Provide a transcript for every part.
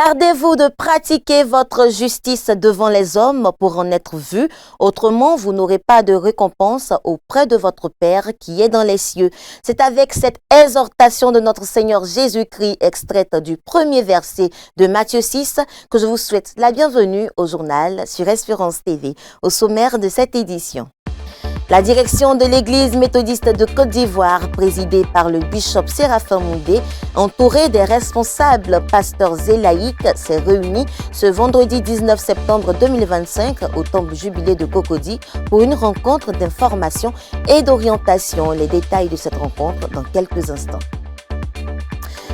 Gardez-vous de pratiquer votre justice devant les hommes pour en être vu, autrement vous n'aurez pas de récompense auprès de votre Père qui est dans les cieux. C'est avec cette exhortation de notre Seigneur Jésus-Christ, extraite du premier verset de Matthieu 6, que je vous souhaite la bienvenue au journal sur Espérance TV, au sommaire de cette édition. La direction de l'Église méthodiste de Côte d'Ivoire, présidée par le bishop Séraphin Moundé, entouré des responsables pasteurs et laïcs, s'est réunie ce vendredi 19 septembre 2025 au temple jubilé de Cocody pour une rencontre d'information et d'orientation. Les détails de cette rencontre dans quelques instants.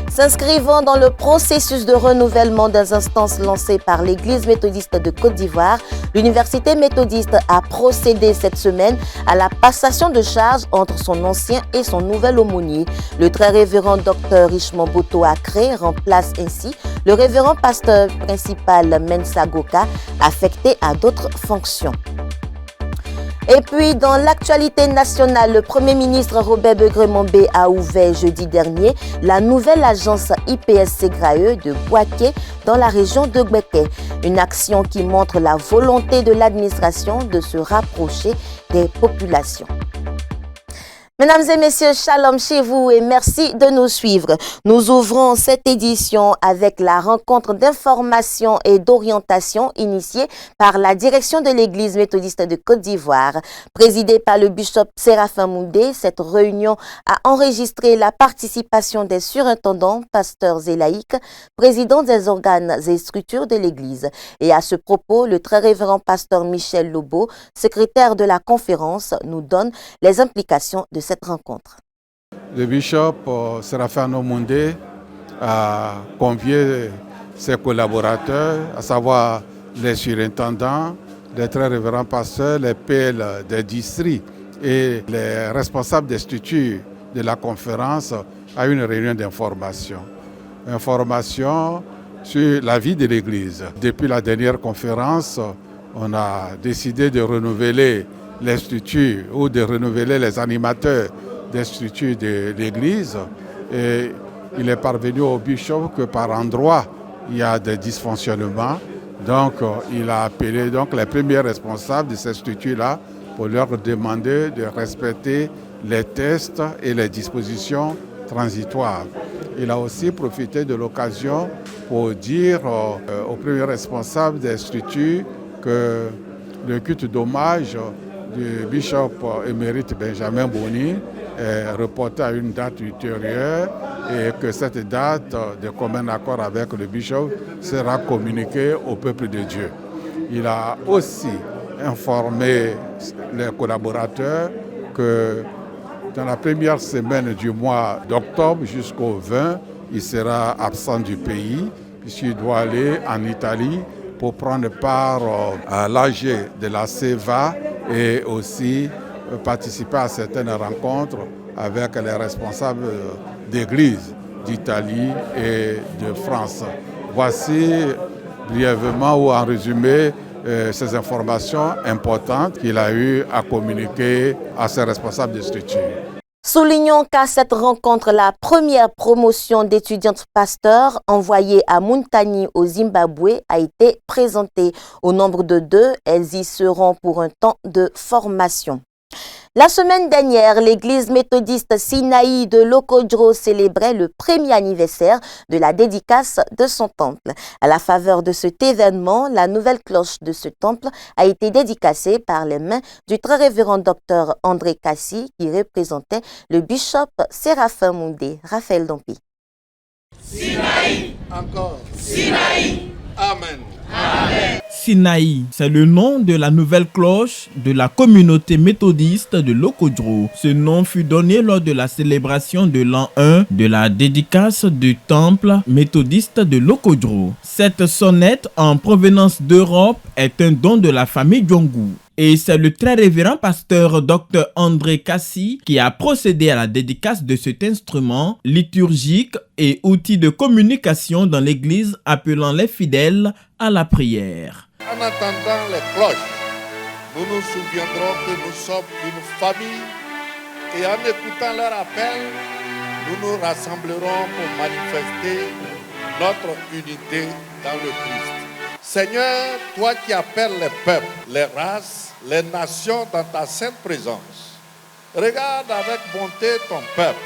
S'inscrivant dans le processus de renouvellement des instances lancées par l'Église méthodiste de Côte d'Ivoire, l'Université méthodiste a procédé cette semaine à la passation de charges entre son ancien et son nouvel aumônier. Le très révérend Dr Richemont Boto Akré remplace ainsi le révérend pasteur principal Mensa Goka, affecté à d'autres fonctions. Et puis, dans l'actualité nationale, le Premier ministre Robert Begré-Mombé a ouvert jeudi dernier la nouvelle agence IPSC Graeux de Boaké dans la région de Gbeke. Une action qui montre la volonté de l'administration de se rapprocher des populations. Mesdames et messieurs, shalom chez vous et merci de nous suivre. Nous ouvrons cette édition avec la rencontre d'information et d'orientation initiée par la direction de l'Église méthodiste de Côte d'Ivoire. Présidée par le bishop Séraphin Moundé, cette réunion a enregistré la participation des surintendants, pasteurs et laïcs, présidents des organes et structures de l'Église. Et à ce propos, le très révérend pasteur Michel Lobo, secrétaire de la conférence, nous donne les implications de cette rencontre. Le bishop Séraphin Moundé a convié ses collaborateurs, à savoir les surintendants, les très révérends pasteurs, les PL des districts et les responsables des structures de la conférence à une réunion d'information. Information sur la vie de l'Église. Depuis la dernière conférence, on a décidé de renouveler les structures ou de renouveler les animateurs des structures de l'Église. Et il est parvenu au bishop que par endroit, il y a des dysfonctionnements. Donc, il a appelé les premiers responsables de ces structures-là pour leur demander de respecter les tests et les dispositions transitoires. Il a aussi profité de l'occasion pour dire aux premiers responsables des structures que le culte d'hommage du bishop émérite Benjamin Boni est reporté à une date ultérieure et que cette date, de commun accord avec le bishop, sera communiquée au peuple de Dieu. Il a aussi informé les collaborateurs que dans la première semaine du mois d'octobre jusqu'au 20, il sera absent du pays puisqu'il doit aller en Italie pour prendre part à l'AG de la CEVA et aussi participer à certaines rencontres avec les responsables d'églises d'Italie et de France. Voici brièvement ou en résumé ces informations importantes qu'il a eu à communiquer à ses responsables de structure. Soulignons qu'à cette rencontre, la première promotion d'étudiantes pasteurs envoyée à Muntani au Zimbabwe a été présentée. Au nombre de 2, elles y seront pour un temps de formation. La semaine dernière, l'église méthodiste Sinaï de Lokodro célébrait le premier anniversaire de la dédicace de son temple. À la faveur de cet événement, la nouvelle cloche de ce temple a été dédicacée par les mains du très révérend docteur André Kassi qui représentait le bishop Séraphin Moundé. Raphaël Dompi. Sinaï, encore. Sinaï, Amen. Amen. Sinaï, c'est le nom de la nouvelle cloche de la communauté méthodiste de Lokodro. Ce nom fut donné lors de la célébration de l'an 1 de la dédicace du temple méthodiste de Lokodro. Cette sonnette en provenance d'Europe est un don de la famille Djongu. Et c'est le très révérend pasteur Dr André Kassi qui a procédé à la dédicace de cet instrument liturgique et outil de communication dans l'église appelant les fidèles à la prière. En entendant les cloches, nous nous souviendrons que nous sommes une famille et en écoutant leur appel, nous nous rassemblerons pour manifester notre unité dans le Christ. Seigneur, toi qui appelles les peuples, les races, les nations dans ta sainte présence, regarde avec bonté ton peuple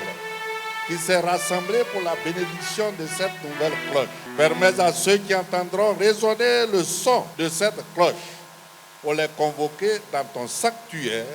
qui s'est rassemblé pour la bénédiction de cette nouvelle cloche. Permets à ceux qui entendront résonner le son de cette cloche pour les convoquer dans ton sanctuaire,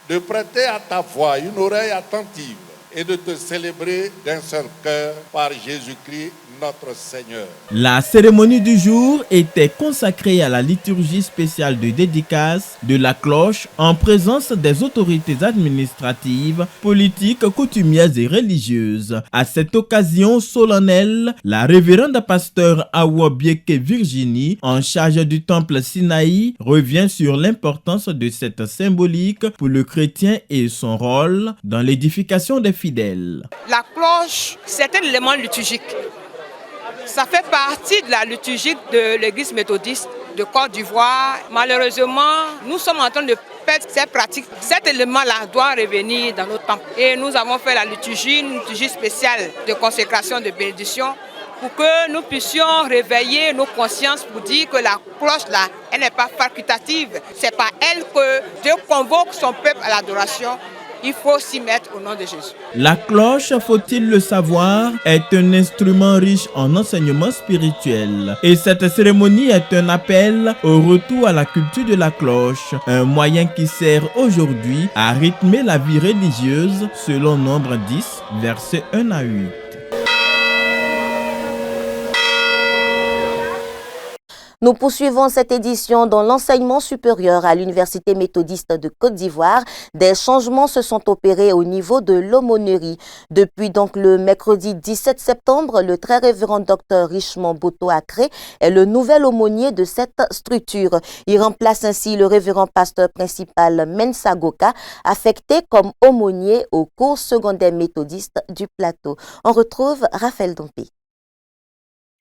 de prêter à ta voix une oreille attentive et de te célébrer d'un seul cœur par Jésus-Christ notre Seigneur. La cérémonie du jour était consacrée à la liturgie spéciale de dédicace de la cloche en présence des autorités administratives, politiques, coutumières et religieuses. À cette occasion solennelle, la révérende pasteur Awa Bieke Virginie, en charge du temple Sinaï, revient sur l'importance de cette symbolique pour le chrétien et son rôle dans l'édification des fidèles. La cloche, c'est un élément liturgique. Ça fait partie de la liturgie de l'église méthodiste de Côte d'Ivoire. Malheureusement, nous sommes en train de perdre ces pratiques. Cet élément-là doit revenir dans nos temples. Et nous avons fait la liturgie, une liturgie spéciale de consécration, de bénédiction, pour que nous puissions réveiller nos consciences pour dire que la cloche-là, elle n'est pas facultative. C'est par elle que Dieu convoque son peuple à l'adoration. Il faut s'y mettre au nom de Jésus. La cloche, faut-il le savoir, est un instrument riche en enseignements spirituels. Et cette cérémonie est un appel au retour à la culture de la cloche, un moyen qui sert aujourd'hui à rythmer la vie religieuse selon Nombre 10, versets 1 à 8. Nous poursuivons cette édition dans l'enseignement supérieur à l'Université méthodiste de Côte d'Ivoire. Des changements se sont opérés au niveau de l'aumônerie. Depuis donc le mercredi 17 septembre, le très révérend docteur Richemont Boto Acré est le nouvel aumônier de cette structure. Il remplace ainsi le révérend pasteur principal Mensa Goka, affecté comme aumônier au cours secondaire méthodiste du plateau. On retrouve Raphaël Dompé.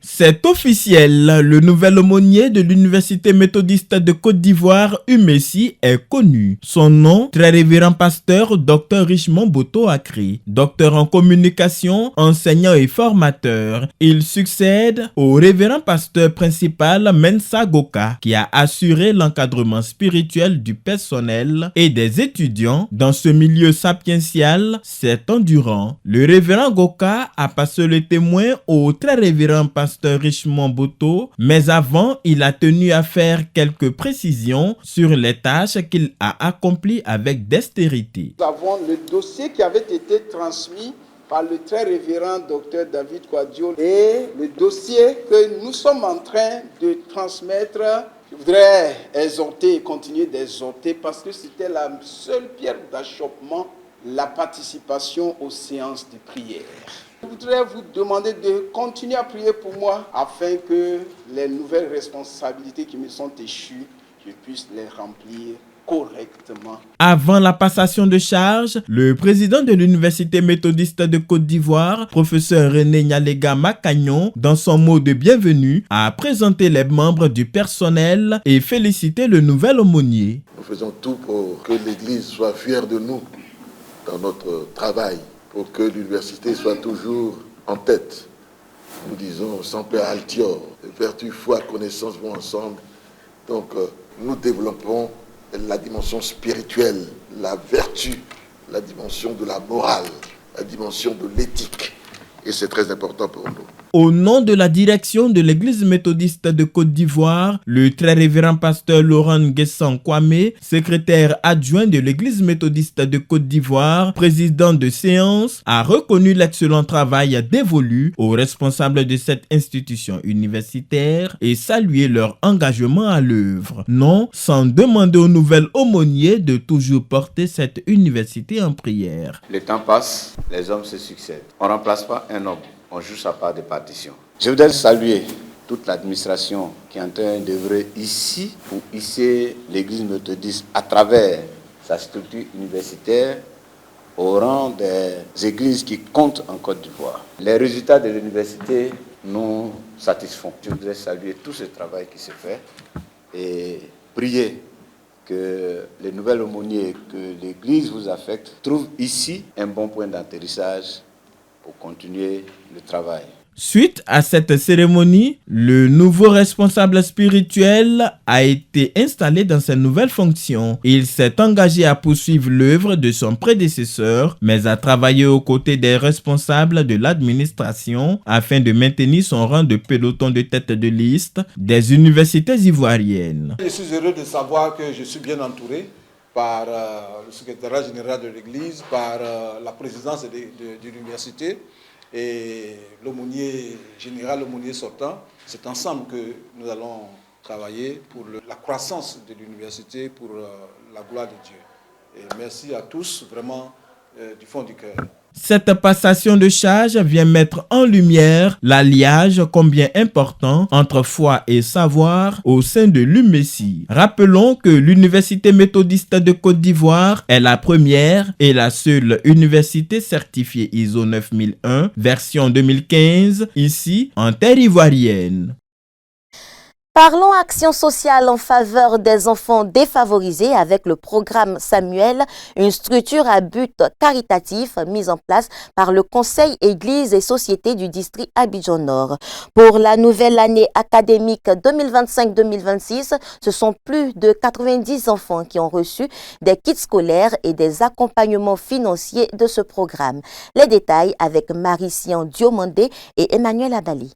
C'est officiel, le nouvel aumônier de l'Université méthodiste de Côte d'Ivoire, UMESI, est connu. Son nom, très révérend pasteur Dr Richemont Boto Acré. Docteur en communication, enseignant et formateur. Il succède au révérend pasteur principal Mensa Goka, qui a assuré l'encadrement spirituel du personnel et des étudiants dans ce milieu sapiential 7 ans durant. Le révérend Goka a passé le témoin au très révérend pasteur Richemont Boto, mais avant, il a tenu à faire quelques précisions sur les tâches qu'il a accomplies avec dextérité. Nous avons le dossier qui avait été transmis par le très révérend docteur David Kouadio et le dossier que nous sommes en train de transmettre. Je voudrais exhorter et continuer d'exhorter parce que c'était la seule pierre d'achoppement, la participation aux séances de prière. Je voudrais vous demander de continuer à prier pour moi afin que les nouvelles responsabilités qui me sont échues, je puisse les remplir correctement. Avant la passation de charge, le président de l'Université méthodiste de Côte d'Ivoire, professeur René Nyalega Makagnon, dans son mot de bienvenue, a présenté les membres du personnel et félicité le nouvel aumônier. Nous faisons tout pour que l'Église soit fière de nous dans notre travail, pour que l'université soit toujours en tête. Nous disons sans père altior, vertu, foi, connaissance vont ensemble. Donc nous développons la dimension spirituelle, la vertu, la dimension de la morale, la dimension de l'éthique. Et c'est très important pour nous. Au nom de la direction de l'Église méthodiste de Côte d'Ivoire, le très révérend pasteur Laurent Nguessan Kwame, secrétaire adjoint de l'Église méthodiste de Côte d'Ivoire, président de séance, a reconnu l'excellent travail dévolu aux responsables de cette institution universitaire et salué leur engagement à l'œuvre. Non, sans demander aux nouvelles aumôniers de toujours porter cette université en prière. Le temps passe, les hommes se succèdent. On ne remplace pas un homme. On joue sa part de partition. Je voudrais saluer toute l'administration qui est en train d'œuvrer ici pour hisser l'Église méthodiste à travers sa structure universitaire au rang des églises qui comptent en Côte d'Ivoire. Les résultats de l'université nous satisfont. Je voudrais saluer tout ce travail qui se fait et prier que les nouvelles aumôniers que l'Église vous affecte trouvent ici un bon point d'atterrissage pour continuer le travail. Suite à cette cérémonie, le nouveau responsable spirituel a été installé dans ses nouvelles fonctions. Il s'est engagé à poursuivre l'œuvre de son prédécesseur, mais à travailler aux côtés des responsables de l'administration afin de maintenir son rang de peloton de tête de liste des universités ivoiriennes. Je suis heureux de savoir que je suis bien entouré par le secrétariat général de l'Église, par la présidence de l'université et l'aumônier général, l'aumônier sortant. C'est ensemble que nous allons travailler pour la croissance de l'université, pour la gloire de Dieu. Et merci à tous, vraiment, du fond du cœur. Cette passation de charge vient mettre en lumière l'alliage combien important entre foi et savoir au sein de l'UMESI. Rappelons que l'Université méthodiste de Côte d'Ivoire est la première et la seule université certifiée ISO 9001 version 2015 ici en terre ivoirienne. Parlons action sociale en faveur des enfants défavorisés avec le programme Samuel, une structure à but caritatif mise en place par le Conseil Église et Société du district Abidjan-Nord. Pour la nouvelle année académique 2025-2026, ce sont plus de 90 enfants qui ont reçu des kits scolaires et des accompagnements financiers de ce programme. Les détails avec Marician Diomandé et Emmanuel Abali.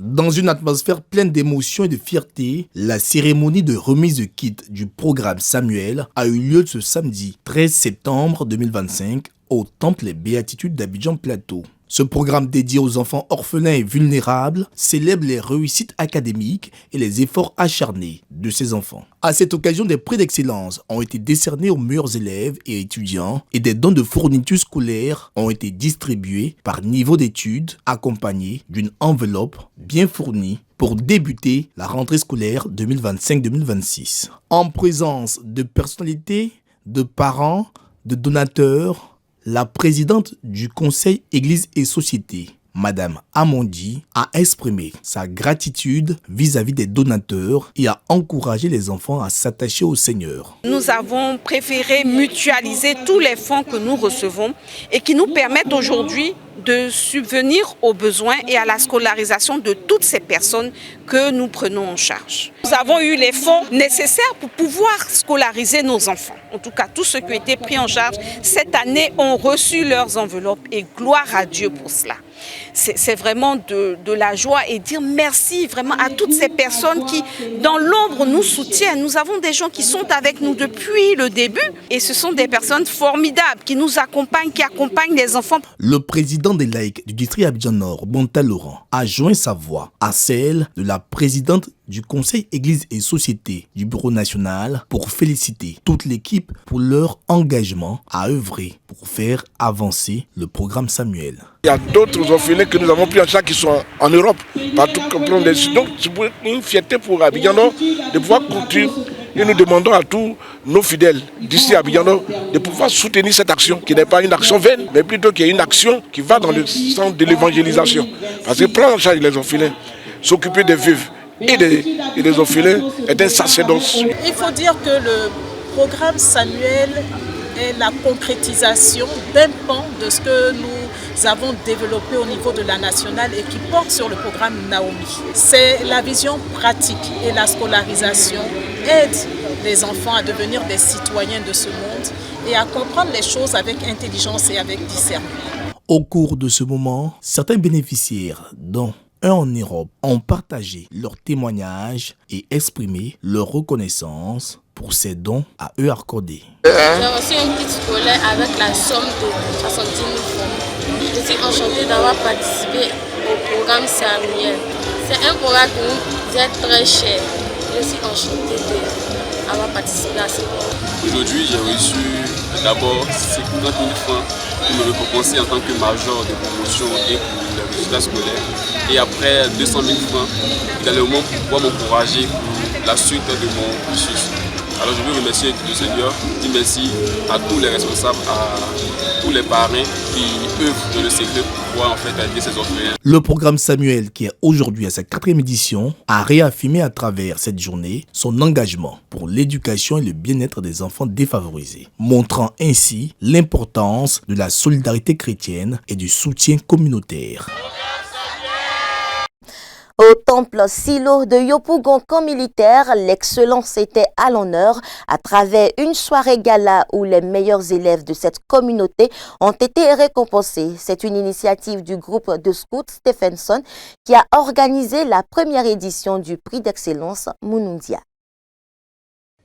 Dans une atmosphère pleine d'émotion et de fierté, la cérémonie de remise de kit du programme Samuel a eu lieu ce samedi 13 septembre 2025 au Temple des Béatitudes d'Abidjan Plateau. Ce programme dédié aux enfants orphelins et vulnérables célèbre les réussites académiques et les efforts acharnés de ces enfants. À cette occasion, des prix d'excellence ont été décernés aux meilleurs élèves et étudiants et des dons de fournitures scolaires ont été distribués par niveau d'études, accompagnés d'une enveloppe bien fournie pour débuter la rentrée scolaire 2025-2026. En présence de personnalités, de parents, de donateurs, la présidente du Conseil Église et Société, Madame Amondi, a exprimé sa gratitude vis-à-vis des donateurs et a encouragé les enfants à s'attacher au Seigneur. Nous avons préféré mutualiser tous les fonds que nous recevons et qui nous permettent aujourd'hui de subvenir aux besoins et à la scolarisation de toutes ces personnes que nous prenons en charge. Nous avons eu les fonds nécessaires pour pouvoir scolariser nos enfants. En tout cas, tous ceux qui ont été pris en charge cette année ont reçu leurs enveloppes et gloire à Dieu pour cela. C'est vraiment de la joie et dire merci vraiment à toutes ces personnes qui, dans l'ombre, nous soutiennent. Nous avons des gens qui sont avec nous depuis le début et ce sont des personnes formidables qui nous accompagnent, qui accompagnent les enfants. Le président des laïcs du district Abidjan-Nord, Bonta Laurent, a joint sa voix à celle de la présidente du Conseil Église et Société du Bureau national pour féliciter toute l'équipe pour leur engagement à œuvrer pour faire avancer le programme Samuel. Il y a d'autres orphelins que nous avons pris en charge qui sont en Europe, partout comme donc c'est une fierté pour Abidjan-Nord de pouvoir continuer. Et nous demandons à tous nos fidèles d'ici à Abidjan-Nord de pouvoir soutenir cette action qui n'est pas une action vaine, mais plutôt qui est une action qui va dans le sens de l'évangélisation. Parce que prendre en charge les orphelins, s'occuper des veuves et des orphelins est un sacerdoce. Il faut dire que le programme Samuel est la concrétisation d'un pan de ce que nous avons développé au niveau de la nationale et qui porte sur le programme Naomi. C'est la vision pratique et la scolarisation aide les enfants à devenir des citoyens de ce monde et à comprendre les choses avec intelligence et avec discernement. Au cours de ce moment, certains bénéficiaires, dont un en Europe, ont partagé leurs témoignages et exprimé leur reconnaissance pour ces dons à eux accordés. J'ai reçu un kit scolaire avec la somme de 70 000 francs. Je suis enchantée d'avoir participé au programme Samuel. C'est un programme qui nous est très cher. Je suis enchantée d'avoir participé à ce programme. Aujourd'hui, j'ai reçu d'abord 50 000 francs pour me récompenser en tant que major de promotion et pour les résultats scolaires. Et après 200 000 francs, également pour pouvoir m'encourager pour la suite de mon cursus. Alors je veux remercier le Seigneur, dire merci à tous les responsables, à tous les parrains qui œuvrent dans le secret pour pouvoir en fait aider ces orphelins. Le programme Samuel, qui est aujourd'hui à sa 4e édition, a réaffirmé à travers cette journée son engagement pour l'éducation et le bien-être des enfants défavorisés, montrant ainsi l'importance de la solidarité chrétienne et du soutien communautaire. Au temple Silo de Yopougon camp militaire, l'excellence était à l'honneur à travers une soirée gala où les meilleurs élèves de cette communauté ont été récompensés. C'est une initiative du groupe de scouts Stephenson qui a organisé la première édition du prix d'excellence Munundia.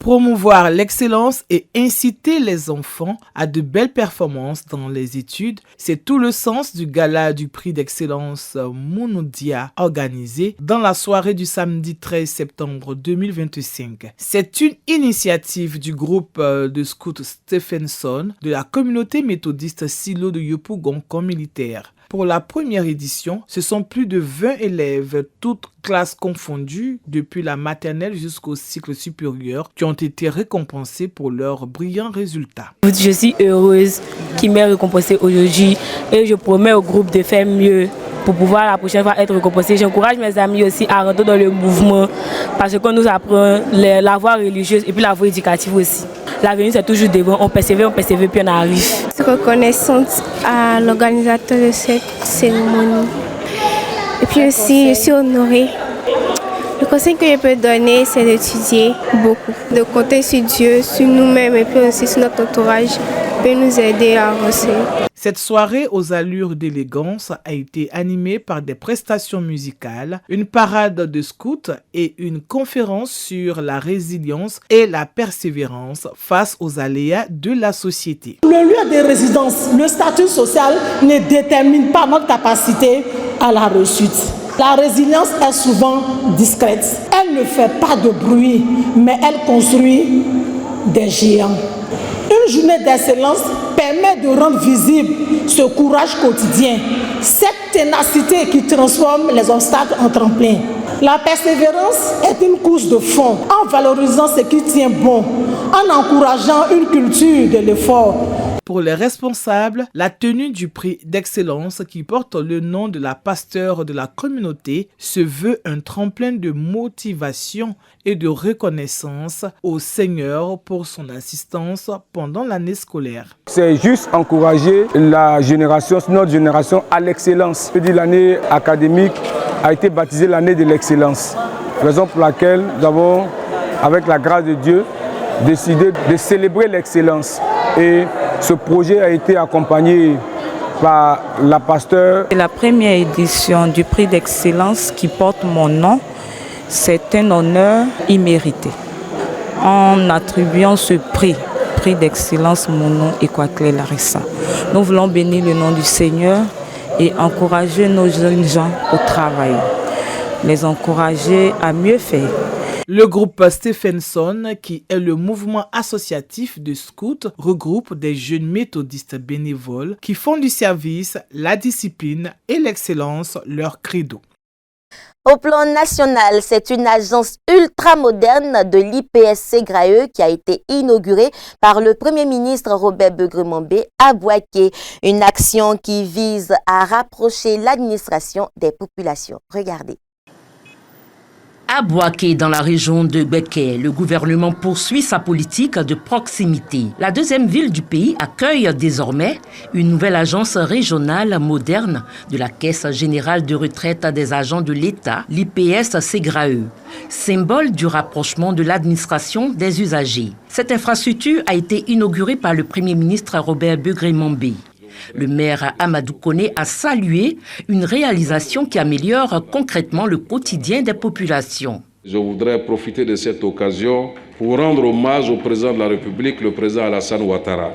Promouvoir l'excellence et inciter les enfants à de belles performances dans les études, c'est tout le sens du gala du prix d'excellence Munundia organisé dans la soirée du samedi 13 septembre 2025. C'est une initiative du groupe de scouts Stephenson de la communauté méthodiste Silo de Yopougon camp militaire. Pour la première édition, ce sont plus de 20 élèves, toutes classes confondues, depuis la maternelle jusqu'au cycle supérieur, qui ont été récompensés pour leurs brillants résultats. Je suis heureuse qu'il m'ait récompensé aujourd'hui et je promets au groupe de faire mieux pour pouvoir la prochaine fois être récompensé. J'encourage mes amis aussi à rentrer dans le mouvement parce qu'on nous apprend la voie religieuse et puis la voie éducative aussi. L'avenir c'est toujours devant, on persévère, puis on arrive. Je suis reconnaissante à l'organisateur de cette cérémonie. Et puis aussi, je suis honorée. Le conseil que je peux donner, c'est d'étudier beaucoup, de compter sur Dieu, sur nous-mêmes et puis aussi sur notre entourage, peut nous aider à avancer. Cette soirée aux allures d'élégance a été animée par des prestations musicales, une parade de scouts et une conférence sur la résilience et la persévérance face aux aléas de la société. Le lieu de résidence, le statut social ne détermine pas notre capacité à la réussite. La résilience est souvent discrète. Elle ne fait pas de bruit, mais elle construit des géants. Une journée d'excellence permet de rendre visible ce courage quotidien, cette ténacité qui transforme les obstacles en tremplin. La persévérance est une course de fond, en valorisant ce qui tient bon, en encourageant une culture de l'effort. Pour les responsables, la tenue du prix d'excellence qui porte le nom de la pasteur de la communauté se veut un tremplin de motivation et de reconnaissance au Seigneur pour son assistance pendant l'année scolaire. C'est juste encourager la génération, notre génération à l'excellence. L'année académique a été baptisée l'année de l'excellence, raison pour laquelle nous avons, avec la grâce de Dieu, décidé de célébrer l'excellence. Et ce projet a été accompagné par la pasteur. La première édition du prix d'excellence qui porte mon nom, c'est un honneur immérité. En attribuant ce prix d'excellence, mon nom est Kwakle Larissa. Nous voulons bénir le nom du Seigneur et encourager nos jeunes gens au travail, les encourager à mieux faire. Le groupe Stephenson, qui est le mouvement associatif de scouts, regroupe des jeunes méthodistes bénévoles qui font du service, la discipline et l'excellence leur credo. Au plan national, c'est une agence ultra-moderne de l'IPSC Graeux qui a été inaugurée par le Premier ministre Robert Begremambé à Bouaké. Une action qui vise à rapprocher l'administration des populations. Regardez. À Bouaké, dans la région de Beké, le gouvernement poursuit sa politique de proximité. La deuxième ville du pays accueille désormais une nouvelle agence régionale moderne de la Caisse générale de retraite des agents de l'État, l'IPSC Graeux, symbole du rapprochement de l'administration des usagers. Cette infrastructure a été inaugurée par le Premier ministre Robert Begremambé. Le maire Amadou Koné a salué une réalisation qui améliore concrètement le quotidien des populations. Je voudrais profiter de cette occasion pour rendre hommage au président de la République, le président Alassane Ouattara,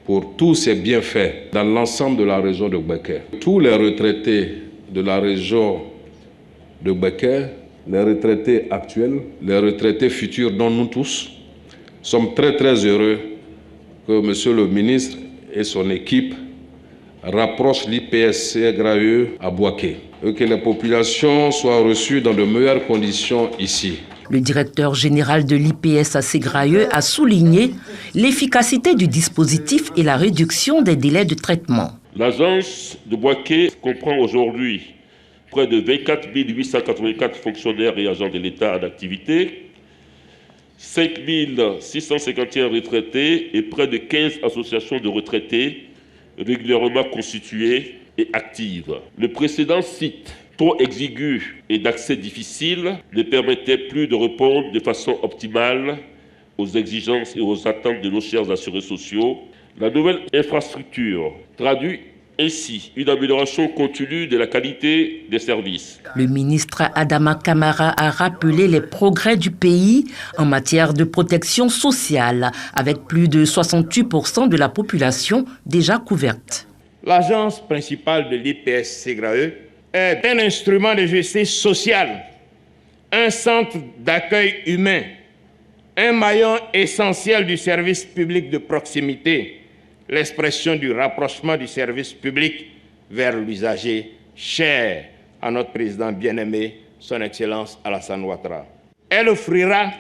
pour tous ses bienfaits dans l'ensemble de la région de Beké. Tous les retraités de la région de Beké, les retraités actuels, les retraités futurs, dont nous tous, sommes très heureux que monsieur le ministre et son équipe rapprochent l'IPSC Graeux à Bouaké et que les populations soient reçues dans de meilleures conditions ici. Le directeur général de l'IPS à Ségrailleux a souligné l'efficacité du dispositif et la réduction des délais de traitement. L'agence de Boaké comprend aujourd'hui près de 24 884 fonctionnaires et agents de l'État en activité, 5 651 retraités et près de 15 associations de retraités régulièrement constituées et actives. Le précédent site, trop exigu et d'accès difficile, ne permettait plus de répondre de façon optimale aux exigences et aux attentes de nos chers assurés sociaux. La nouvelle infrastructure traduit ainsi une amélioration continue de la qualité des services. Le ministre Adama Kamara a rappelé les progrès du pays en matière de protection sociale, avec plus de 68% de la population déjà couverte. L'agence principale de l'IPS Ségrailleux est un instrument de justice sociale, un centre d'accueil humain, un maillon essentiel du service public de proximité, l'expression du rapprochement du service public vers l'usager cher à notre président bien-aimé, son Excellence Alassane Ouattara. Elle offrira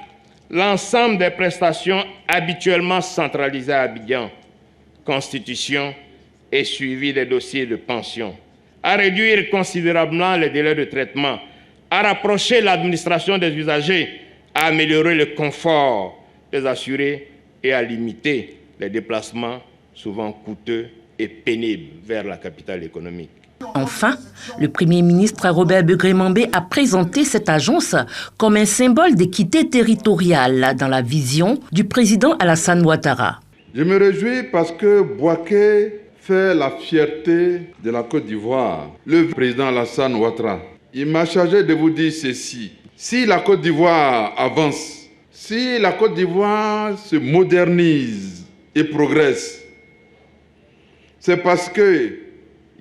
l'ensemble des prestations habituellement centralisées à Abidjan, constitution et suivi des dossiers de pension, à réduire considérablement les délais de traitement, à rapprocher l'administration des usagers, à améliorer le confort des assurés et à limiter les déplacements souvent coûteux et pénibles vers la capitale économique. Enfin, le Premier ministre Robert Begré-Mambé a présenté cette agence comme un symbole d'équité territoriale dans la vision du président Alassane Ouattara. Je me réjouis parce que Boaké fait la fierté de la Côte d'Ivoire. Le président Alassane Ouattara, il m'a chargé de vous dire ceci. Si la Côte d'Ivoire avance, si la Côte d'Ivoire se modernise et progresse, c'est parce que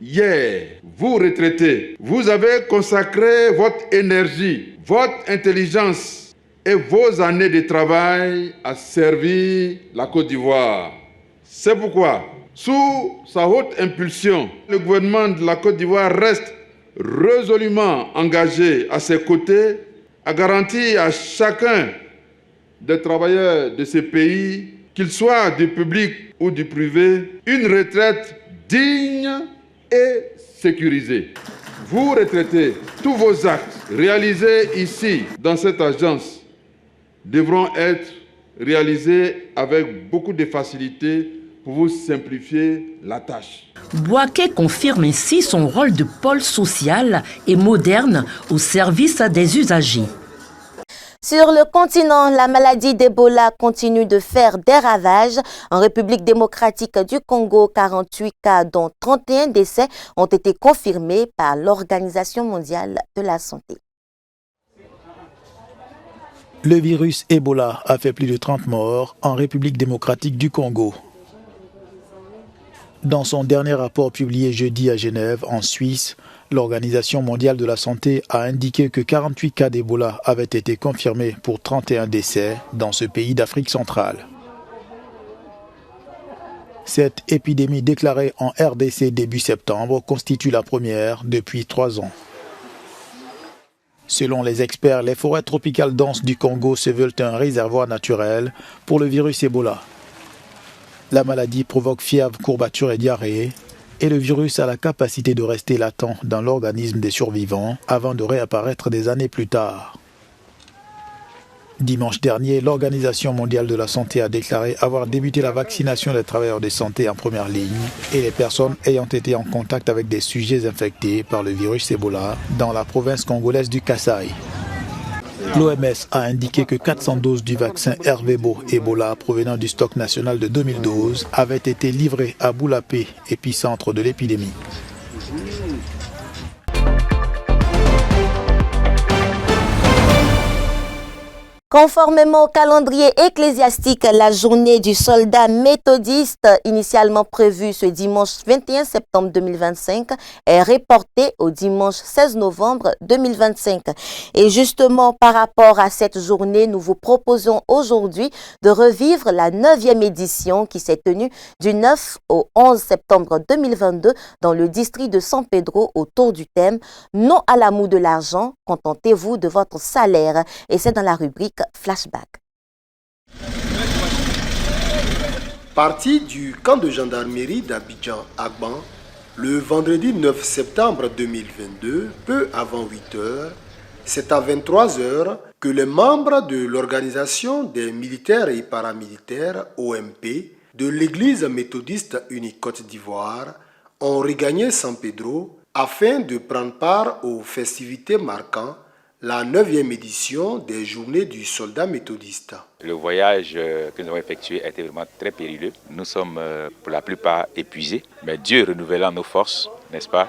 hier, vous retraités, vous avez consacré votre énergie, votre intelligence et vos années de travail à servir la Côte d'Ivoire. C'est pourquoi, sous sa haute impulsion, le gouvernement de la Côte d'Ivoire reste résolument engagé à ses côtés à garantir à chacun des travailleurs de ce pays, qu'il soit du public ou du privé, une retraite digne et sécurisée. Vous retraitez, tous vos actes réalisés ici, dans cette agence, devront être réalisés avec beaucoup de facilité pour vous simplifier la tâche. Boaké confirme ainsi son rôle de pôle social et moderne au service des usagers. Sur le continent, la maladie d'Ebola continue de faire des ravages. En République démocratique du Congo, 48 cas dont 31 décès ont été confirmés par l'Organisation mondiale de la santé. Le virus Ebola a fait plus de 30 morts en République démocratique du Congo. Dans son dernier rapport publié jeudi à Genève, en Suisse, l'Organisation mondiale de la santé a indiqué que 48 cas d'Ebola avaient été confirmés pour 31 décès dans ce pays d'Afrique centrale. Cette épidémie déclarée en RDC début septembre constitue la première depuis 3 ans. Selon les experts, les forêts tropicales denses du Congo se veulent un réservoir naturel pour le virus Ebola. La maladie provoque fièvre, courbatures et diarrhée, et le virus a la capacité de rester latent dans l'organisme des survivants avant de réapparaître des années plus tard. Dimanche dernier, l'Organisation mondiale de la santé a déclaré avoir débuté la vaccination des travailleurs de santé en première ligne et les personnes ayant été en contact avec des sujets infectés par le virus Ebola dans la province congolaise du Kasaï. L'OMS a indiqué que 400 doses du vaccin Ervebo Ebola provenant du stock national de 2012 avaient été livrées à Boulapé, épicentre de l'épidémie. Conformément au calendrier ecclésiastique, la journée du soldat méthodiste, initialement prévue ce dimanche 21 septembre 2025, est reportée au dimanche 16 novembre 2025. Et justement, par rapport à cette journée, nous vous proposons aujourd'hui de revivre la 9e édition qui s'est tenue du 9 au 11 septembre 2022 dans le district de San Pedro autour du thème « Non à l'amour de l'argent, contentez-vous de votre salaire ». Et c'est dans la rubrique Flashback. Parti du camp de gendarmerie d'Abidjan-Agban, le vendredi 9 septembre 2022, peu avant 8 heures, c'est à 23 heures que les membres de l'Organisation des militaires et paramilitaires, OMP, de l'Église méthodiste unique Côte d'Ivoire ont regagné San Pedro afin de prendre part aux festivités marquant la 9e édition des Journées du soldat méthodiste. Le voyage que nous avons effectué a été vraiment très périlleux. Nous sommes pour la plupart épuisés, mais Dieu renouvelant nos forces, n'est-ce pas,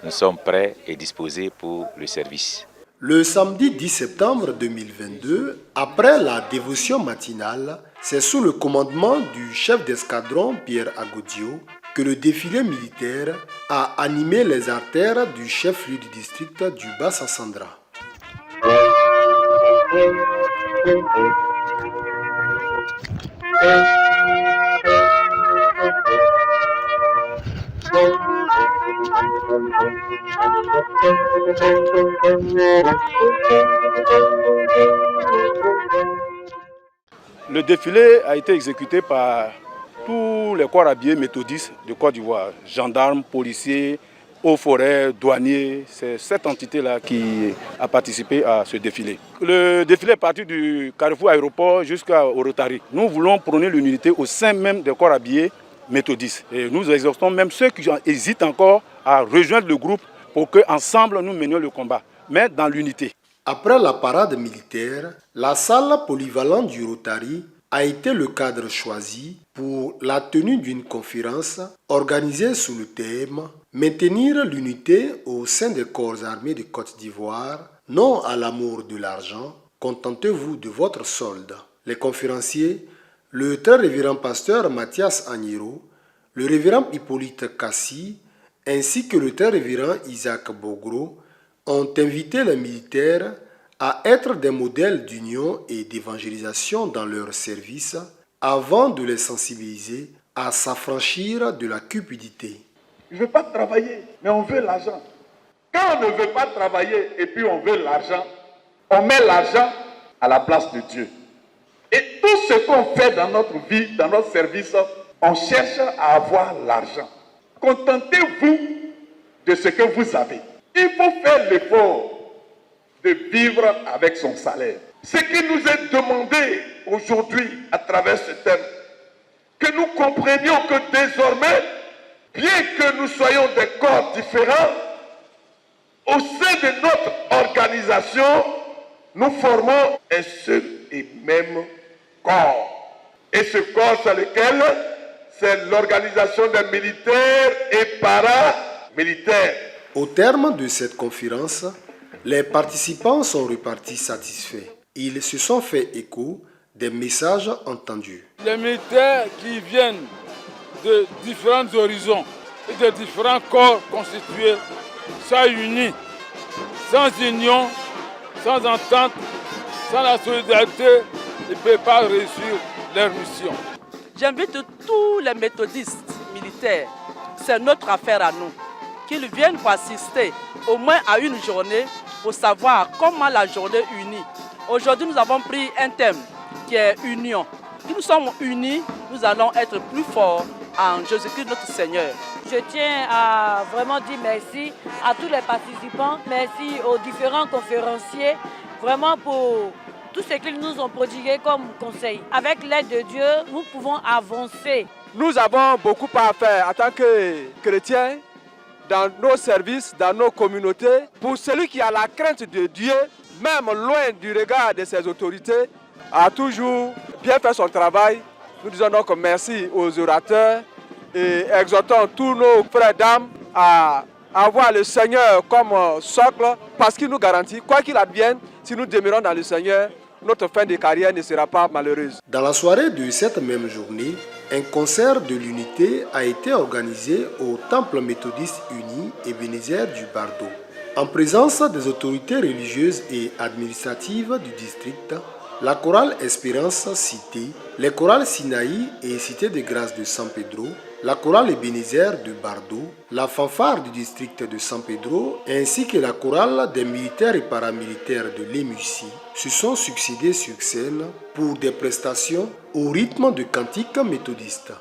nous sommes prêts et disposés pour le service. Le samedi 10 septembre 2022, après la dévotion matinale, c'est sous le commandement du chef d'escadron Pierre Agodio que le défilé militaire a animé les artères du chef-lieu du district du Bas-Sassandra. Le défilé a été exécuté par tous les corps habillés méthodistes de Côte d'Ivoire, gendarmes, policiers, eaux forêts, douaniers. C'est cette entité-là qui a participé à ce défilé. Le défilé est parti du Carrefour Aéroport jusqu'au Rotary. Nous voulons prôner l'unité au sein même des corps habillés méthodistes. Et nous exhortons même ceux qui hésitent encore à rejoindre le groupe pour qu'ensemble nous menions le combat, mais dans l'unité. Après la parade militaire, la salle polyvalente du Rotary a été le cadre choisi pour la tenue d'une conférence organisée sous le thème « Maintenir l'unité au sein des corps armés de Côte d'Ivoire, non à l'amour de l'argent, contentez-vous de votre solde ». Les conférenciers, le très révérend pasteur Mathias Agnero, le révérend Hippolyte Kassi, ainsi que le très révérend Isaac Bogro, ont invité les militaires à être des modèles d'union et d'évangélisation dans leur service avant de les sensibiliser à s'affranchir de la cupidité. Je ne veux pas travailler, mais on veut l'argent. Quand on ne veut pas travailler et puis on veut l'argent, on met l'argent à la place de Dieu. Et tout ce qu'on fait dans notre vie, dans notre service, on cherche à avoir l'argent. Contentez-vous de ce que vous avez. Il faut faire l'effort de vivre avec son salaire. Ce qui nous est demandé aujourd'hui à travers ce thème, que nous comprenions que désormais, bien que nous soyons des corps différents, au sein de notre organisation, nous formons un seul et même corps. Et ce corps, c'est lequel? C'est l'organisation des militaires et paramilitaires. Au terme de cette conférence, les participants sont repartis satisfaits. Ils se sont fait écho des messages entendus. Les militaires qui viennent de différents horizons et de différents corps constitués soient unis. Sans union, sans entente, sans la solidarité, ils ne peuvent pas réussir leur mission. J'invite tous les méthodistes militaires, c'est notre affaire à nous, qu'ils viennent pour assister au moins à une journée pour savoir comment la journée unit. Aujourd'hui, nous avons pris un thème qui est union. Si nous sommes unis, nous allons être plus forts en Jésus-Christ notre Seigneur. Je tiens à vraiment dire merci à tous les participants, merci aux différents conférenciers, vraiment pour tout ce qu'ils nous ont prodigué comme conseil. Avec l'aide de Dieu, nous pouvons avancer. Nous avons beaucoup à faire en tant que chrétiens, dans nos services, dans nos communautés. Pour celui qui a la crainte de Dieu, même loin du regard de ses autorités, a toujours bien fait son travail. Nous disons donc merci aux orateurs et exhortons tous nos frères et dames à avoir le Seigneur comme socle parce qu'il nous garantit, quoi qu'il advienne, si nous demeurons dans le Seigneur, notre fin de carrière ne sera pas malheureuse. Dans la soirée de cette même journée, un concert de l'unité a été organisé au Temple méthodiste uni Ebenezer du Bardo. En présence des autorités religieuses et administratives du district, la chorale Espérance Cité, les chorales Sinaï et Cité de Grâce de San Pedro, la chorale Ebenezer de Bardo, la fanfare du district de San Pedro ainsi que la chorale des militaires et paramilitaires de l'Emussi se sont succédés sur scène pour des prestations au rythme de cantiques méthodistes.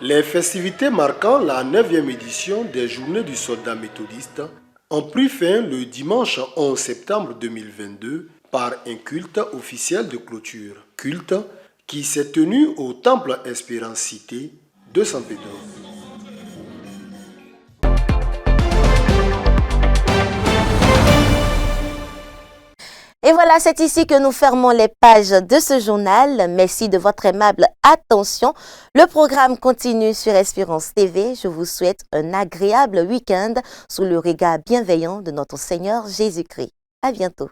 Les festivités marquant la 9e édition des Journées du Soldat méthodiste ont pris fin le dimanche 11 septembre 2022 par un culte officiel de clôture. Culte qui s'est tenu au Temple Espérance Cité de San Pedro. Et voilà, c'est ici que nous fermons les pages de ce journal. Merci de votre aimable attention. Le programme continue sur Espérance TV. Je vous souhaite un agréable week-end sous le regard bienveillant de notre Seigneur Jésus-Christ. À bientôt.